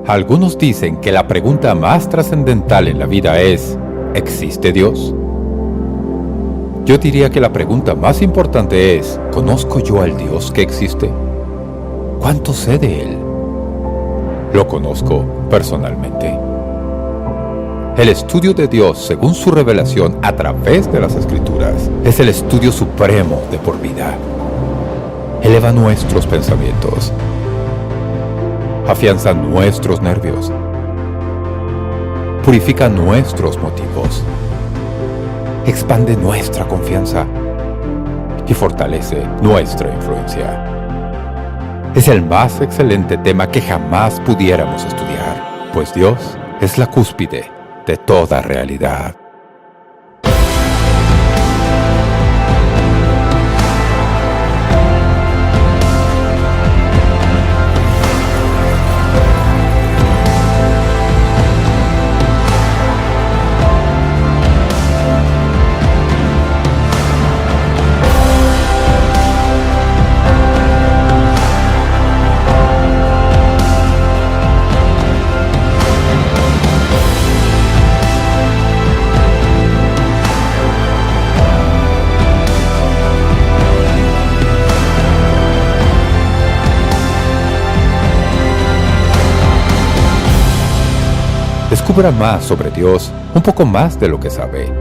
Algunos dicen que la pregunta más trascendental en la vida es: ¿existe Dios? Yo diría que la pregunta más importante es: ¿conozco yo al Dios que existe? ¿Cuánto sé de Él? ¿Lo conozco personalmente? El estudio de Dios, según su revelación a través de las Escrituras, es el estudio supremo de por vida. Eleva nuestros pensamientos, afianza nuestros nervios, purifica nuestros motivos, expande nuestra confianza y fortalece nuestra influencia. Es el más excelente tema que jamás pudiéramos estudiar, pues Dios es la cúspide de toda realidad. Descubra más sobre Dios, un poco más de lo que sabe,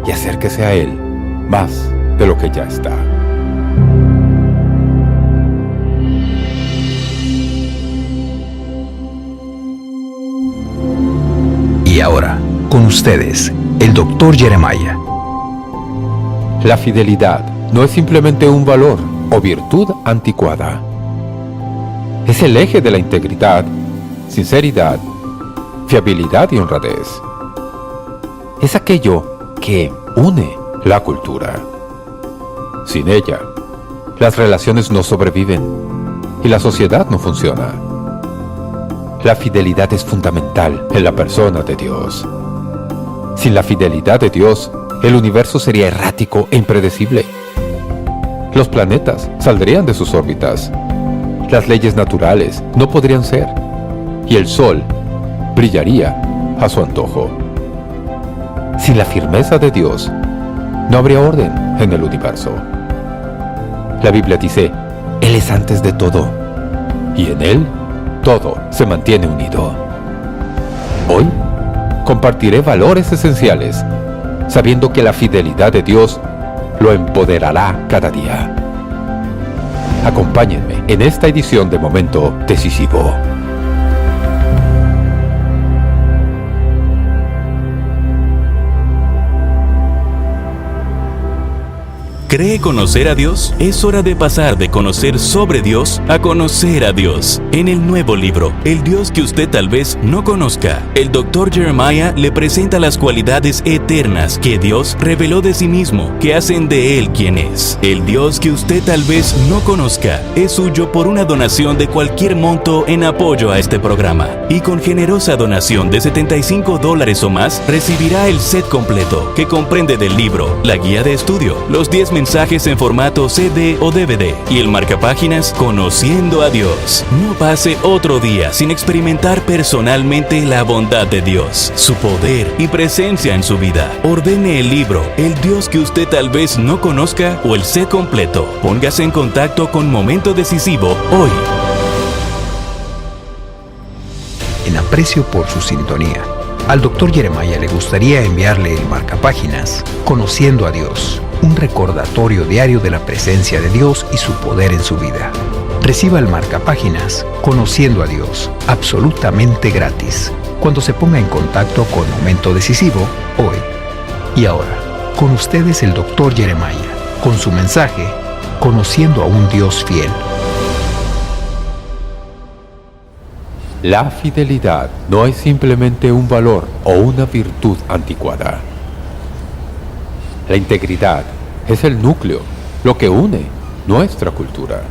y acérquese a Él más de lo que ya está. Y ahora, con ustedes, el Dr. Jeremiah. La fidelidad no es simplemente un valor o virtud anticuada. Es el eje de la integridad, sinceridad, fiabilidad y honradez. Es aquello que une la cultura. Sin ella, las relaciones no sobreviven y la sociedad no funciona. La fidelidad es fundamental en la persona de Dios. Sin la fidelidad de Dios, el universo sería errático e impredecible. Los planetas saldrían de sus órbitas. Las leyes naturales no podrían ser. Y el sol brillaría a su antojo. Sin la firmeza de Dios, no habría orden en el universo. La Biblia dice: Él es antes de todo, y en Él todo se mantiene unido. Hoy compartiré valores esenciales, sabiendo que la fidelidad de Dios lo empoderará cada día. Acompáñenme en esta edición de Momento Decisivo. ¿Cree conocer a Dios? Es hora de pasar de conocer sobre Dios a conocer a Dios. En el nuevo libro, El Dios que usted tal vez no conozca, el Dr. Jeremiah le presenta las cualidades eternas que Dios reveló de sí mismo, que hacen de Él quien es. El Dios que usted tal vez no conozca es suyo por una donación de cualquier monto en apoyo a este programa. Y con generosa donación de $75 o más, recibirá el set completo, que comprende del libro, la guía de estudio, los 10 mensajes en formato CD o DVD y el marcapáginas Conociendo a Dios. No pase otro día sin experimentar personalmente la bondad de Dios, su poder y presencia en su vida. Ordene el libro El Dios que usted tal vez no conozca o el set completo. Póngase en contacto con Momento Decisivo hoy. En aprecio por su sintonía, al Dr. Jeremiah le gustaría enviarle el marcapáginas Conociendo a Dios, un recordatorio diario de la presencia de Dios y su poder en su vida. Reciba el marcapáginas Conociendo a Dios, absolutamente gratis, cuando se ponga en contacto con Momento Decisivo hoy. Y ahora, con ustedes el Dr. Jeremiah, con su mensaje Conociendo a un Dios fiel. La fidelidad no es simplemente un valor o una virtud anticuada. La integridad es el núcleo, lo que une nuestra cultura.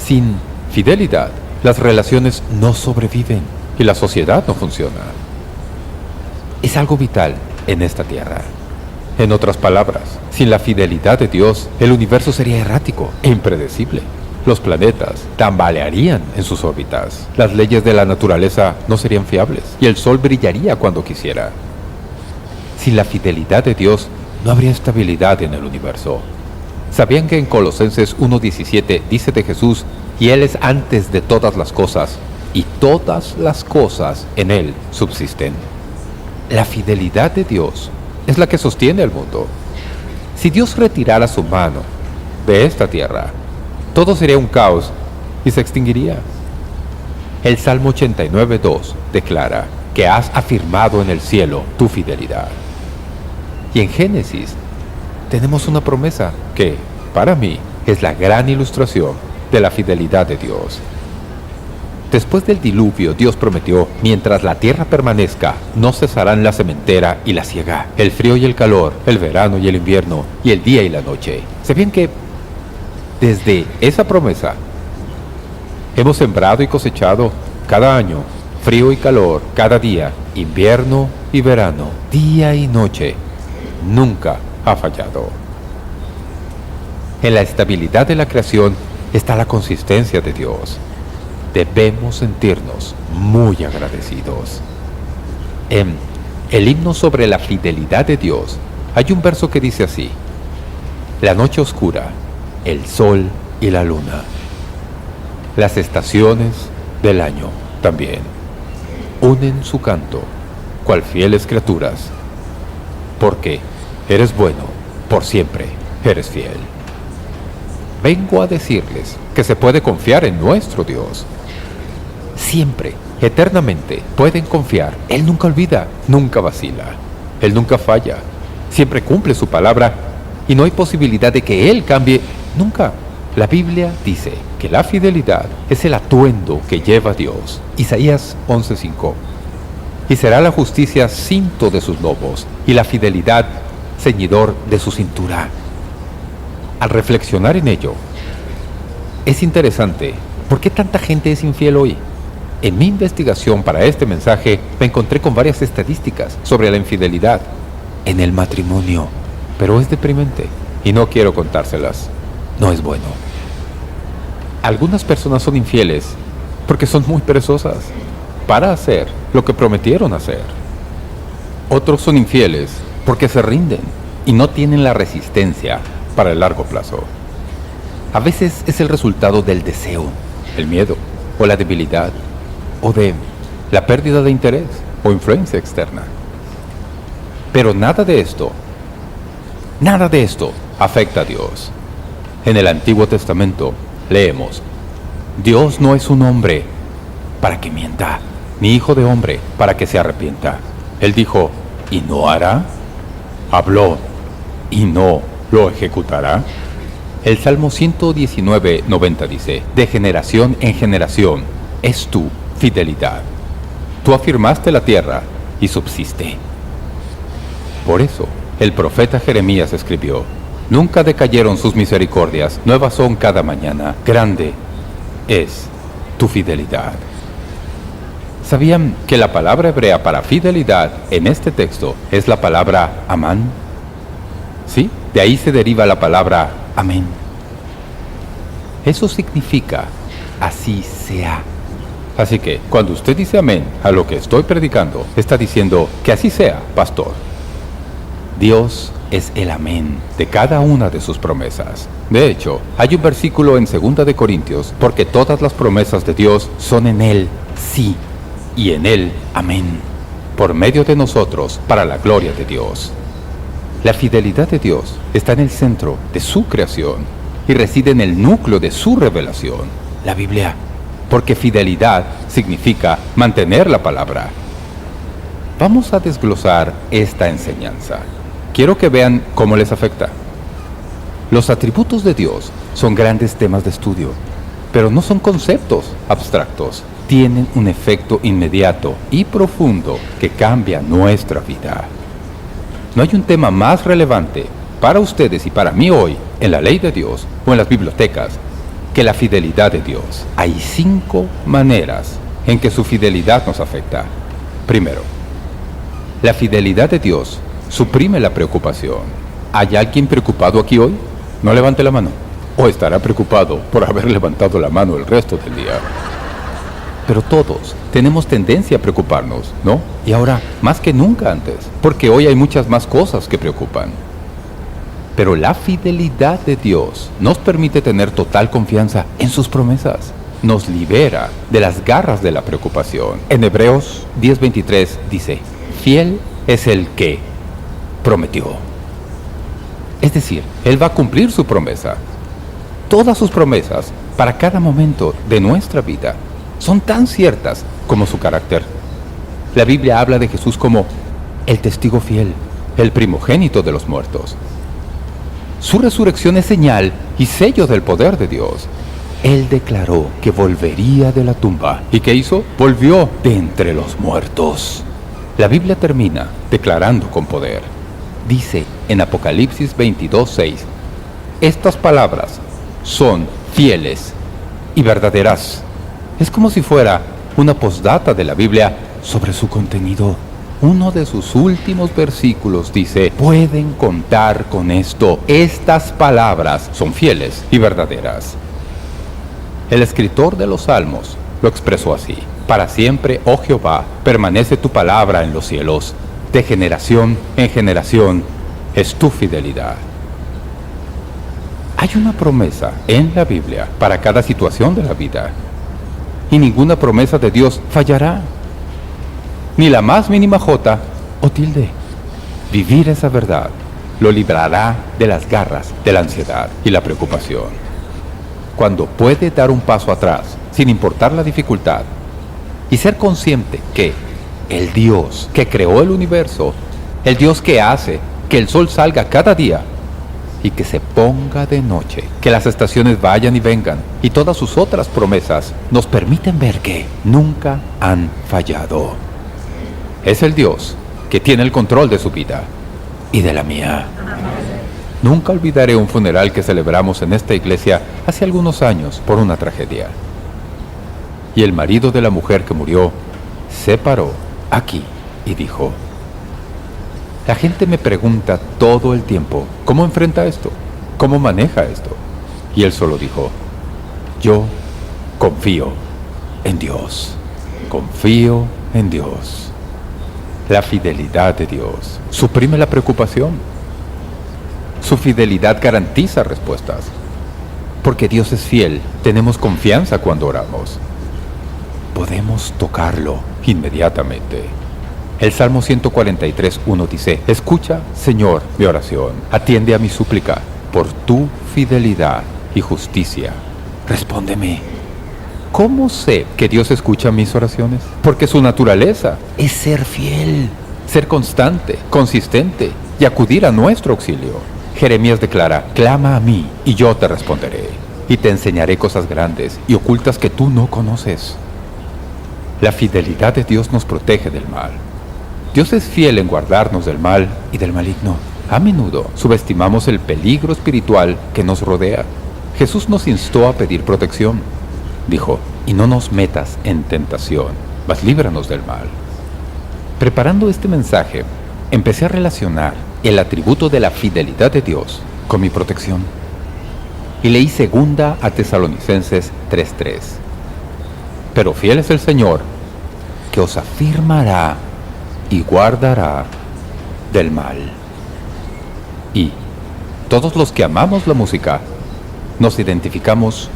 Sin fidelidad, las relaciones no sobreviven y la sociedad no funciona. Es algo vital en esta tierra. En otras palabras, sin la fidelidad de Dios, el universo sería errático e impredecible. Los planetas tambalearían en sus órbitas. Las leyes de la naturaleza no serían fiables y el sol brillaría cuando quisiera. Sin la fidelidad de Dios, no habría estabilidad en el universo. ¿Sabían que en Colosenses 1:17 dice de Jesús, y Él es antes de todas las cosas, y todas las cosas en Él subsisten? La fidelidad de Dios es la que sostiene el mundo. Si Dios retirara su mano de esta tierra, todo sería un caos y se extinguiría. El Salmo 89:2 declara que has afirmado en el cielo tu fidelidad. Y en Génesis tenemos una promesa que, para mí, es la gran ilustración de la fidelidad de Dios. Después del diluvio, Dios prometió, mientras la tierra permanezca, no cesarán la sementera y la siega, el frío y el calor, el verano y el invierno, y el día y la noche. ¿Sabían que desde esa promesa hemos sembrado y cosechado cada año, frío y calor, cada día, invierno y verano, día y noche? Nunca ha fallado. En la estabilidad de la creación está la consistencia de Dios. Debemos sentirnos muy agradecidos. En el himno sobre la fidelidad de Dios hay un verso que dice así: la noche oscura, el sol y la luna, las estaciones del año también, unen su canto, cual fieles criaturas, porque eres bueno, por siempre eres fiel. Vengo a decirles que se puede confiar en nuestro Dios. Siempre, eternamente, pueden confiar. Él nunca olvida, nunca vacila. Él nunca falla. Siempre cumple su palabra y no hay posibilidad de que Él cambie nunca. La Biblia dice que la fidelidad es el atuendo que lleva Dios. Isaías 11:5. Y será la justicia cinto de sus lomos y la fidelidad ceñidor de su cintura. Al reflexionar en ello, es interesante, ¿por qué tanta gente es infiel hoy? En mi investigación para este mensaje me encontré con varias estadísticas sobre la infidelidad en el matrimonio, pero es deprimente y no quiero contárselas. No es bueno. Algunas personas son infieles porque son muy perezosas para hacer lo que prometieron hacer. Otros son infieles porque se rinden y no tienen la resistencia para el largo plazo. A veces es el resultado del deseo, el miedo o la debilidad, o de la pérdida de interés o influencia externa. Pero nada de esto afecta a Dios. En el Antiguo Testamento leemos: Dios no es un hombre para que mienta, ni hijo de hombre para que se arrepienta. Él dijo, ¿y no hará? Habló, ¿y no lo ejecutará? El Salmo 119:90 dice: de generación en generación es tu fidelidad. Tú afirmaste la tierra y subsiste. Por eso, el profeta Jeremías escribió: nunca decayeron sus misericordias, nuevas son cada mañana, grande es tu fidelidad. ¿Sabían que la palabra hebrea para fidelidad en este texto es la palabra amán? Sí, de ahí se deriva la palabra amén. Eso significa así sea. Así que, cuando usted dice amén a lo que estoy predicando, está diciendo que así sea, pastor. Dios es el amén de cada una de sus promesas. De hecho, hay un versículo en 2 de Corintios: porque todas las promesas de Dios son en Él sí, y en Él amén, por medio de nosotros, para la gloria de Dios. La fidelidad de Dios está en el centro de su creación y reside en el núcleo de su revelación, la Biblia, porque fidelidad significa mantener la palabra. Vamos a desglosar esta enseñanza. Quiero que vean cómo les afecta. Los atributos de Dios son grandes temas de estudio, pero no son conceptos abstractos. Tienen un efecto inmediato y profundo que cambia nuestra vida. No hay un tema más relevante para ustedes y para mí hoy en la ley de Dios o en las bibliotecas que la fidelidad de Dios. Hay 5 maneras en que su fidelidad nos afecta. Primero, la fidelidad de Dios suprime la preocupación. ¿Hay alguien preocupado aquí hoy? No levante la mano. o estará preocupado por haber levantado la mano el resto del día. Pero todos tenemos tendencia a preocuparnos, ¿no? Y ahora, más que nunca antes, porque hoy hay muchas más cosas que preocupan. Pero la fidelidad de Dios nos permite tener total confianza en sus promesas. Nos libera de las garras de la preocupación. En Hebreos 10:23 dice, fiel es el que prometió. Es decir, Él va a cumplir su promesa. Todas sus promesas para cada momento de nuestra vida son tan ciertas como su carácter. La Biblia habla de Jesús como el testigo fiel, el primogénito de los muertos. Su resurrección es señal y sello del poder de Dios. Él declaró que volvería de la tumba. ¿Y qué hizo? Volvió de entre los muertos. La Biblia termina declarando con poder. Dice en Apocalipsis 22:6, estas palabras son fieles y verdaderas. Es como si fuera una postdata de la Biblia sobre su contenido. Uno de sus últimos versículos dice, pueden contar con esto. Estas palabras son fieles y verdaderas. El escritor de los Salmos lo expresó así. Para siempre, oh Jehová, permanece tu palabra en los cielos. De generación en generación es tu fidelidad. Hay una promesa en la Biblia para cada situación de la vida. Y ninguna promesa de Dios fallará. Ni la más mínima jota o tilde. Vivir esa verdad lo librará de las garras de la ansiedad y la preocupación. Cuando puede dar un paso atrás, sin importar la dificultad, y ser consciente que el Dios que creó el universo, el Dios que hace que el sol salga cada día y que se ponga de noche, que las estaciones vayan y vengan, y todas sus otras promesas nos permiten ver que nunca han fallado. Es el Dios que tiene el control de su vida y de la mía. Nunca olvidaré un funeral que celebramos en esta iglesia hace algunos años por una tragedia. Y el marido de la mujer que murió se paró aquí y dijo, la gente me pregunta todo el tiempo, ¿cómo enfrenta esto? ¿Cómo maneja esto? Y él solo dijo, yo confío en Dios. Confío en Dios. La fidelidad de Dios suprime la preocupación. Su fidelidad garantiza respuestas. Porque Dios es fiel, tenemos confianza cuando oramos. Podemos tocarlo inmediatamente. El Salmo 143:1 dice, escucha, Señor, mi oración, atiende a mi súplica, por tu fidelidad y justicia. Respóndeme. ¿Cómo sé que Dios escucha mis oraciones? Porque su naturaleza es ser fiel, ser constante, consistente y acudir a nuestro auxilio. Jeremías declara, clama a mí y yo te responderé, y te enseñaré cosas grandes y ocultas que tú no conoces. La fidelidad de Dios nos protege del mal. Dios es fiel en guardarnos del mal y del maligno. A menudo subestimamos el peligro espiritual que nos rodea. Jesús nos instó a pedir protección. Dijo, y no nos metas en tentación, mas líbranos del mal. Preparando este mensaje, empecé a relacionar el atributo de la fidelidad de Dios con mi protección. Y leí 2 a Tesalonicenses 3:3. Pero fiel es el Señor, que os afirmará y guardará del mal. Y todos los que amamos la música, nos identificamos.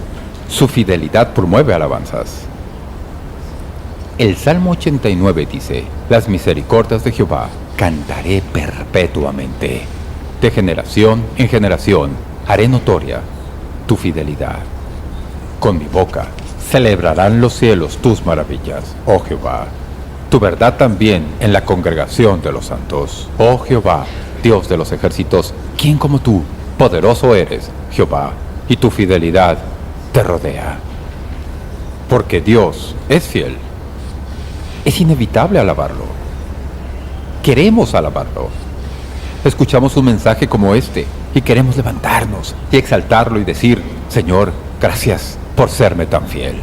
Su fidelidad promueve alabanzas. El Salmo 89 dice, las misericordias de Jehová cantaré perpetuamente. De generación en generación haré notoria tu fidelidad. Con mi boca celebrarán los cielos tus maravillas, oh Jehová. Tu verdad también en la congregación de los santos. Oh Jehová, Dios de los ejércitos, ¿quién como tú? Poderoso eres, Jehová, y tu fidelidad te rodea. Porque Dios es fiel. Es inevitable alabarlo. Queremos alabarlo. Escuchamos un mensaje como este y queremos levantarnos y exaltarlo y decir, Señor, gracias por serme tan fiel.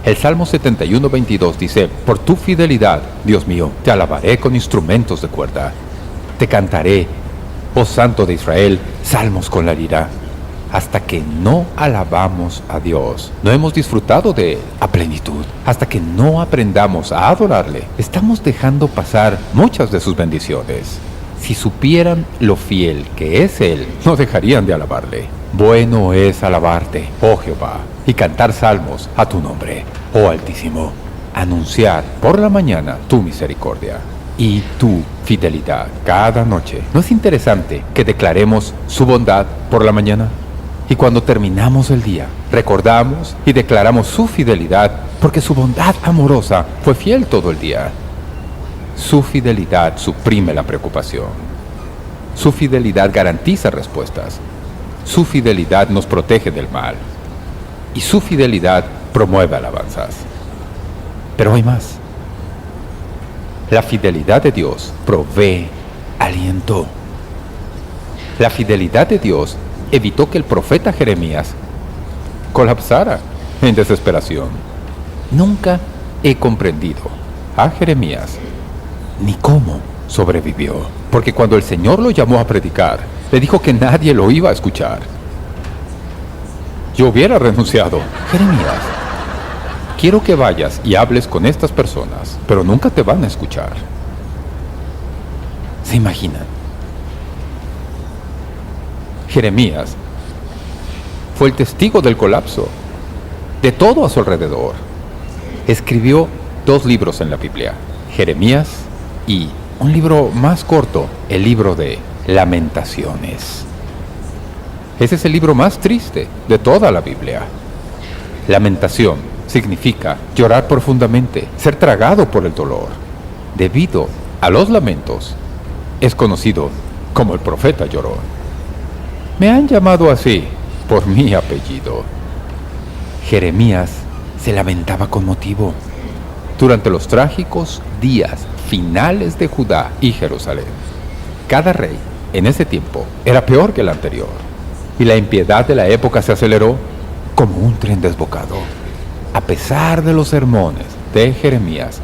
El Salmo 71:22 dice, por tu fidelidad, Dios mío, te alabaré con instrumentos de cuerda. Te cantaré, oh Santo de Israel, salmos con la lira. hasta que no alabamos a Dios, no hemos disfrutado de Él a plenitud. Hasta que no aprendamos a adorarle, estamos dejando pasar muchas de sus bendiciones. Si supieran lo fiel que es Él, no dejarían de alabarle. Bueno es alabarte, oh Jehová, y cantar salmos a tu nombre, oh Altísimo. Anunciar por la mañana tu misericordia y tu fidelidad cada noche. ¿No es interesante que declaremos su bondad por la mañana? Y cuando terminamos el día, recordamos y declaramos su fidelidad, porque su bondad amorosa fue fiel todo el día. Su fidelidad suprime la preocupación. Su fidelidad garantiza respuestas. Su fidelidad nos protege del mal. Y su fidelidad promueve alabanzas. Pero hay más. La fidelidad de Dios provee aliento. La fidelidad de Dios evitó que el profeta Jeremías colapsara en desesperación. Nunca he comprendido a Jeremías ni cómo sobrevivió, porque cuando el Señor lo llamó a predicar, le dijo que nadie lo iba a escuchar. Yo hubiera renunciado. Jeremías, quiero que vayas y hables con estas personas, pero nunca te van a escuchar. ¿Se imaginan? Jeremías fue el testigo del colapso de todo a su alrededor. Escribió 2 libros en la Biblia, Jeremías y un libro más corto, el libro de Lamentaciones. Ese es el libro más triste de toda la Biblia. Lamentación significa llorar profundamente, ser tragado por el dolor. Debido a los lamentos, es conocido como el profeta llorón. Me han llamado así por mi apellido. Jeremías se lamentaba con motivo durante los trágicos días finales de Judá y Jerusalén. Cada rey en ese tiempo era peor que el anterior, y la impiedad de la época se aceleró como un tren desbocado. A pesar de los sermones de Jeremías,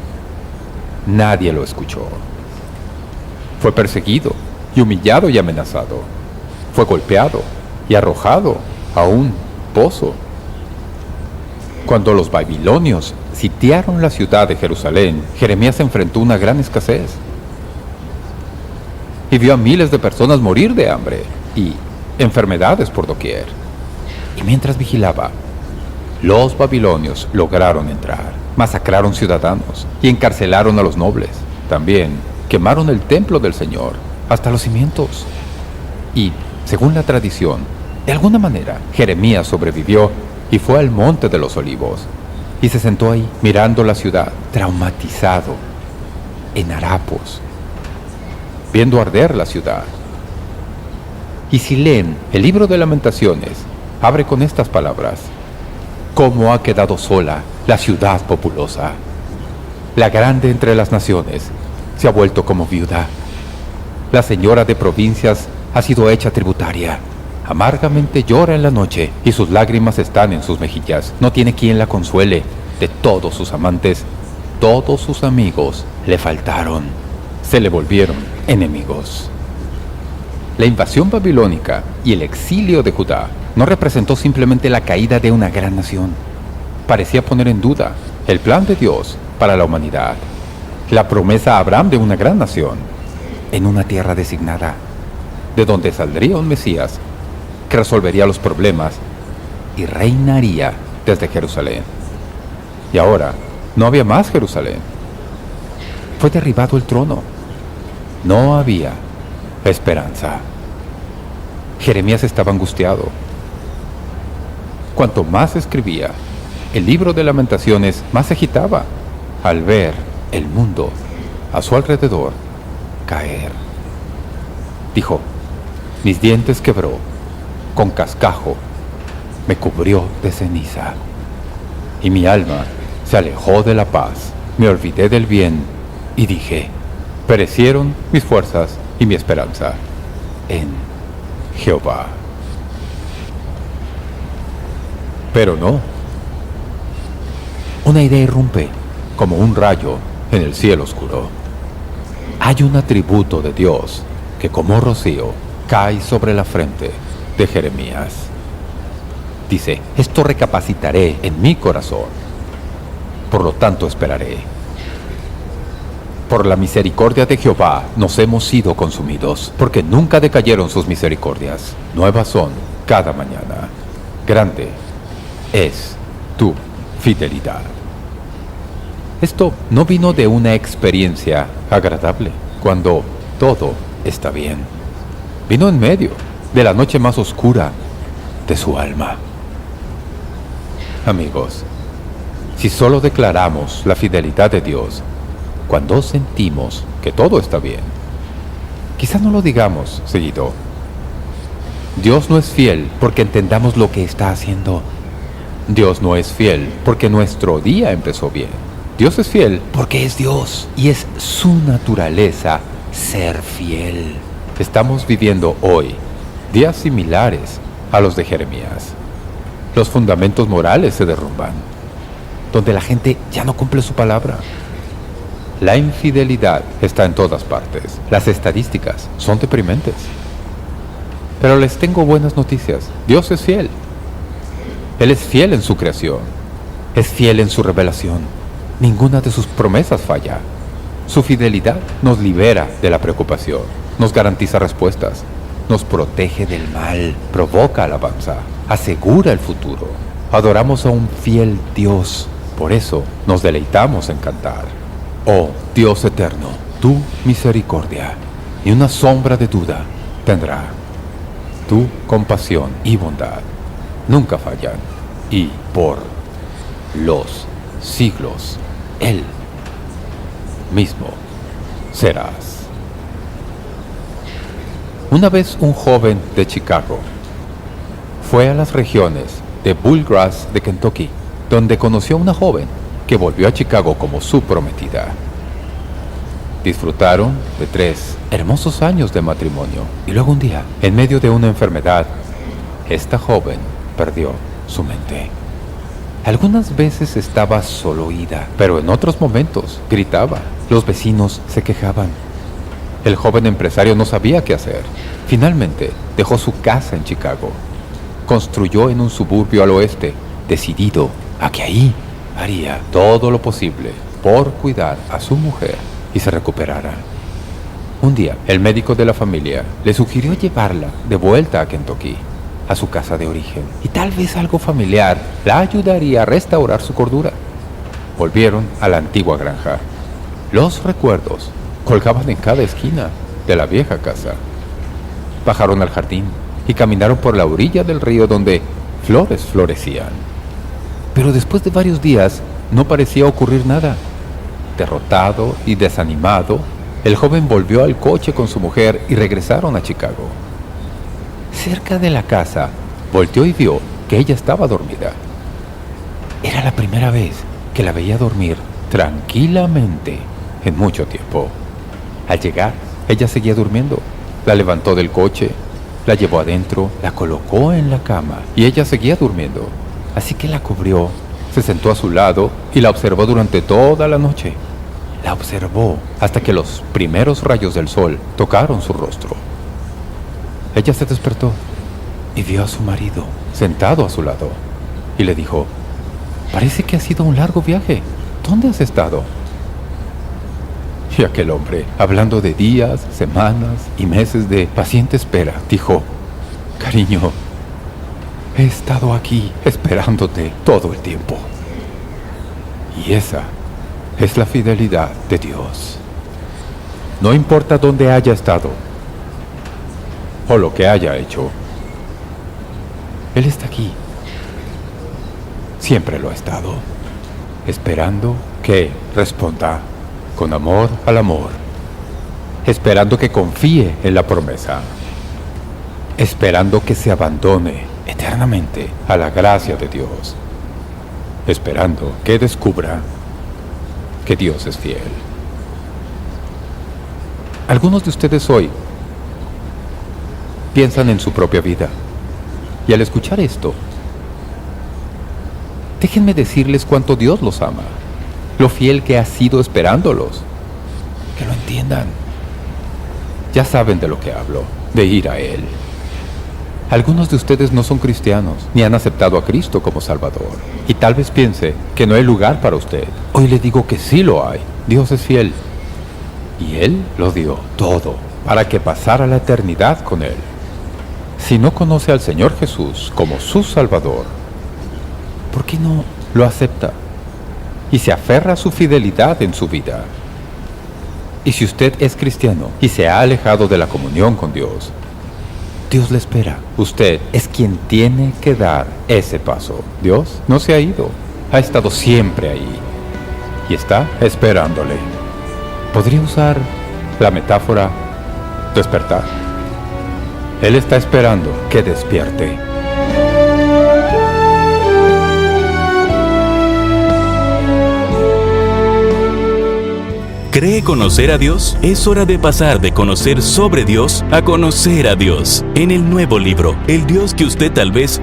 nadie lo escuchó. Fue perseguido y humillado y amenazado. Fue golpeado y arrojado a un pozo. Cuando los babilonios sitiaron la ciudad de Jerusalén, Jeremías enfrentó una gran escasez y vio a miles de personas morir de hambre y enfermedades por doquier. Y mientras vigilaba, los babilonios lograron entrar, masacraron ciudadanos y encarcelaron a los nobles. También quemaron el templo del Señor hasta los cimientos. Y, según la tradición, de alguna manera, Jeremías sobrevivió y fue al Monte de los Olivos y se sentó ahí mirando la ciudad, traumatizado, en harapos, viendo arder la ciudad. Y si leen el libro de Lamentaciones, abre con estas palabras: ¿cómo ha quedado sola la ciudad populosa? La grande entre las naciones se ha vuelto como viuda. La señora de provincias ha sido hecha tributaria. Amargamente llora en la noche y sus lágrimas están en sus mejillas. No tiene quien la consuele. De todos sus amantes, todos sus amigos le faltaron. Se le volvieron enemigos. La invasión babilónica y el exilio de Judá no representó simplemente la caída de una gran nación. Parecía poner en duda el plan de Dios para la humanidad, la promesa a Abraham de una gran nación, en una tierra designada, de donde saldría un Mesías que resolvería los problemas y reinaría desde Jerusalén. Y ahora no había más Jerusalén. Fue derribado el trono. No había esperanza. Jeremías estaba angustiado. Cuanto más escribía, el libro de Lamentaciones más se agitaba al ver el mundo a su alrededor caer. Dijo: mis dientes quebró, con cascajo me cubrió de ceniza, y mi alma se alejó de la paz. Me olvidé del bien y dije: perecieron mis fuerzas y mi esperanza en Jehová. Pero no. Una idea irrumpe como un rayo en el cielo oscuro. Hay un atributo de Dios que como rocío cae sobre la frente de Jeremías. Dice, esto recapacitaré en mi corazón. Por lo tanto esperaré. Por la misericordia de Jehová nos hemos sido consumidos, porque nunca decayeron sus misericordias. Nuevas son cada mañana. Grande es tu fidelidad. Esto no vino de una experiencia agradable, cuando todo está bien. Vino en medio de la noche más oscura de su alma. Amigos, si solo declaramos la fidelidad de Dios cuando sentimos que todo está bien, quizá no lo digamos seguido. Dios no es fiel porque entendamos lo que está haciendo. Dios no es fiel porque nuestro día empezó bien. Dios es fiel porque es Dios y es su naturaleza ser fiel. Estamos viviendo hoy días similares a los de Jeremías. Los fundamentos morales se derrumban, donde la gente ya no cumple su palabra. La infidelidad está en todas partes. Las estadísticas son deprimentes. Pero les tengo buenas noticias. Dios es fiel. Él es fiel en su creación. Es fiel en su revelación. Ninguna de sus promesas falla. Su fidelidad nos libera de la preocupación, nos garantiza respuestas, nos protege del mal, provoca alabanza, asegura el futuro. Adoramos a un fiel Dios. Por eso nos deleitamos en cantar. Oh Dios eterno, tu misericordia, ni una sombra de duda tendrá. Tu compasión y bondad nunca fallan, y por los siglos Él mismo serás. Una vez un joven de Chicago fue a las regiones de Bluegrass de Kentucky, donde conoció a una joven que volvió a Chicago como su prometida. Disfrutaron de 3 hermosos años de matrimonio y luego un día, en medio de una enfermedad, esta joven perdió su mente. Algunas veces estaba solo oída, pero en otros momentos gritaba. Los vecinos se quejaban. El joven empresario no sabía qué hacer. Finalmente dejó su casa en Chicago. Construyó en un suburbio al oeste, decidido a que ahí haría todo lo posible por cuidar a su mujer y se recuperara. Un día, el médico de la familia le sugirió llevarla de vuelta a Kentucky, a su casa de origen, y tal vez algo familiar la ayudaría a restaurar su cordura. Volvieron a la antigua granja. Los recuerdos colgaban en cada esquina de la vieja casa. Bajaron al jardín y caminaron por la orilla del río donde flores florecían. Pero después de varios días no parecía ocurrir nada. Derrotado y desanimado, el joven volvió al coche con su mujer y regresaron a Chicago. Cerca de la casa, volteó y vio que ella estaba dormida. Era la primera vez que la veía dormir tranquilamente en mucho tiempo. Al llegar, ella seguía durmiendo. La levantó del coche, la llevó adentro, la colocó en la cama y ella seguía durmiendo. Así que la cubrió, se sentó a su lado y la observó durante toda la noche. La observó hasta que los primeros rayos del sol tocaron su rostro. Ella se despertó y vio a su marido sentado a su lado y le dijo: «Parece que ha sido un largo viaje. ¿Dónde has estado?» Y aquel hombre, hablando de días, semanas y meses de paciente espera, dijo: «Cariño, he estado aquí esperándote todo el tiempo». Y esa es la fidelidad de Dios. No importa dónde haya estado o lo que haya hecho, Él está aquí. Siempre lo ha estado, esperando que responda con amor al amor, esperando que confíe en la promesa, esperando que se abandone eternamente a la gracia de Dios, esperando que descubra que Dios es fiel. Algunos de ustedes hoy piensan en su propia vida, y al escuchar esto, déjenme decirles cuánto Dios los ama, lo fiel que ha sido esperándolos. Que lo entiendan. Ya saben de lo que hablo, de ir a Él. Algunos de ustedes no son cristianos, ni han aceptado a Cristo como Salvador. Y tal vez piense que no hay lugar para usted. Hoy le digo que sí lo hay. Dios es fiel. Y Él lo dio todo para que pasara la eternidad con Él. Si no conoce al Señor Jesús como su Salvador, ¿por qué no lo acepta? Y se aferra a su fidelidad en su vida. Y si usted es cristiano y se ha alejado de la comunión con Dios, Dios le espera. Usted es quien tiene que dar ese paso. Dios no se ha ido. Ha estado siempre ahí. Y está esperándole. ¿Podría usar la metáfora despertar? Él está esperando que despierte. ¿Cree conocer a Dios? Es hora de pasar de conocer sobre Dios a conocer a Dios. En el nuevo libro, el Dios que usted tal vez